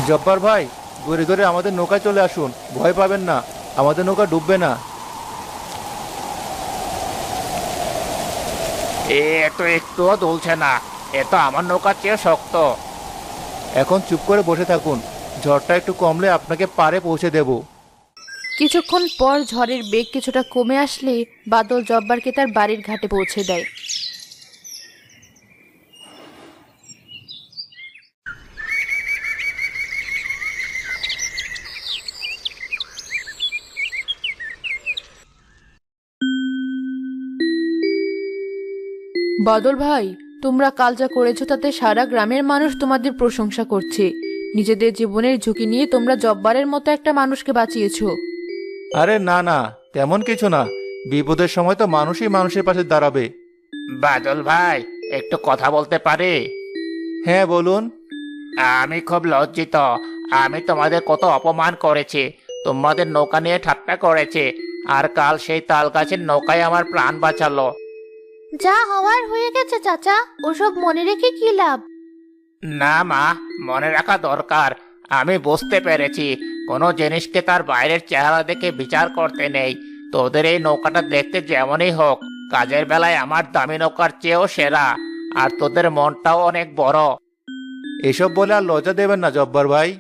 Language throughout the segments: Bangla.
জব্বার ভাই, ধরে ধরে আমাদের নৌকায় চলে আসুন, ভয় পাবেন না, আমাদের নৌকা ডুববে না। এ তো একটুও দুলছে না। এ তো আমার নৌকার চেয়ে শক্ত। এখন চুপ করে বসে থাকুন, ঝড়টা একটু কমলে আপনাকে পারে পৌঁছে দেব। কিছুক্ষণ পর ঝড়ের বেগ কিছুটা কমে আসলে বাদল জব্বারকে তার বাড়ির ঘাটে পৌঁছে দেয়। বাদল ভাই, তোমরা কাল যা করেছো তাতে সারা গ্রামের মানুষ তোমাদের প্রশংসা করছে। নিজেদের জীবনের ঝুঁকি নিয়ে তোমরা জব্বারের মতো একটা মানুষকে বাঁচিয়েছো। আরে না না, তেমন কিছু না। বিপদের সময় তো মানুষই মানুষের পাশে দাঁড়াবে। বাদল ভাই, একটু কথা বলতে পারি? হ্যাঁ বলুন। আমি খুব লজ্জিত। আমি তোমাদের কত অপমান করেছি, তোমাদের নৌকা নিয়ে ঠাট্টা করেছে, আর কাল সেই তাল গাছের নৌকায় আমার প্রাণ বাঁচালো। যা হওয়ার হয়ে গেছে চাচা, ওসব মনে রেখে কি লাভ? না মা, মনে রাখা দরকার। আমি বুঝতে পেরেছি কোনো জিনিসকে তার বাইরের চেহারা দেখে বিচার করতে নেই। তোদের এই নৌকাটা দেখতে যেমনই হোক, কাজের বেলায় আমার দামি নৌকার চেয়েও সেরা। আর তোদের মনটাও অনেক বড়। এসব বলে আর লজ্জা দেবেন না জব্বার ভাই।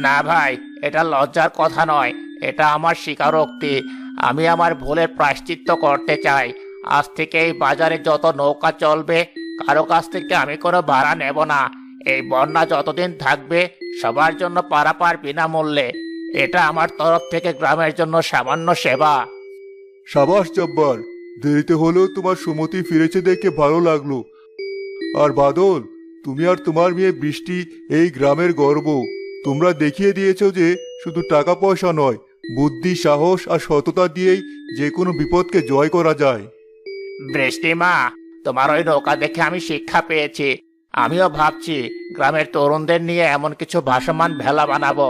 না ভাই, এটা লজ্জার কথা নয়, এটা আমার স্বীকারোক্তি। আমি আমার ভুলের প্রায়শ্চিত্ত করতে চাই। আজ থেকে এই বাজারে যত নৌকা চলবে, কারো কাছ থেকে আমি কোনো ভাড়া নেব না। এই বন্যা যতদিন থাকবে, সবার জন্য পারাপার বিনামূল্যে। এটা আমার তরফ থেকে গ্রামের জন্য সামান্য সেবা। সাবাস জব্বার, দেরিতে হলেও তোমার সুমতি ফিরেছে দেখে ভালো লাগলো। আর বাদল, তুমি আর তোমার মেয়ে বৃষ্টি এই গ্রামের গর্ব। তোমরা দেখিয়ে দিয়েছো যে শুধু টাকা পয়সা নয়, বুদ্ধি, সাহস আর সততা দিয়েই যে কোনো বিপদকে জয় করা যায়। বৃষ্টিমা, তোমার ওই নৌকা দেখে আমি শিক্ষা পেয়েছি। আমিও ভাবছি গ্রামের তরুণদের নিয়ে এমন কিছু ভাসমান ভেলা বানাবো,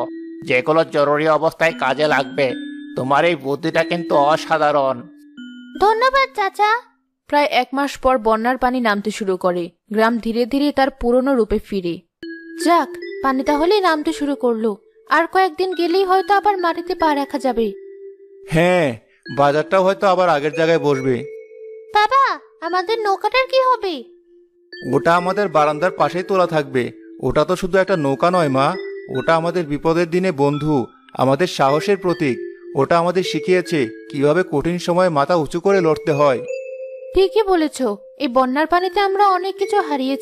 যেগুলো জরুরি অবস্থায় কাজে লাগবে। তোমার এই বুদ্ধিটা কিন্তু অসাধারণ। ধন্যবাদ চাচা। প্রায় 1 মাস পর বন্যার পানি নামতে শুরু করে, গ্রাম ধীরে ধীরে তার পুরনো রূপে ফিরে। যাক, পানি তাহলে নামতে শুরু করলো। আর কয়েকদিন গেলেই হয়তো আবার মাটিতে পা রাখা যাবে। হ্যাঁ, বাজারটাও হয়তো আবার আগের জায়গায় বসবে। বাবা, আমাদের নৌকাটার কি হবে? ওটা আমাদের বারান্দার পাশেই তোলা থাকবে। ওটা তো শুধু একটা নৌকা নয় মা, ওটা আমাদের বিপদের দিনে বন্ধু, আমাদের সাহসের প্রতীক। ওটা আমাদের শিখিয়েছে কিভাবে কঠিন সময়ে মাথা উঁচু করে লড়তে হয়। ঠিকই বলেছ। এই বন্যার পানিতে আমরা অনেক কিছু হারিয়েছি।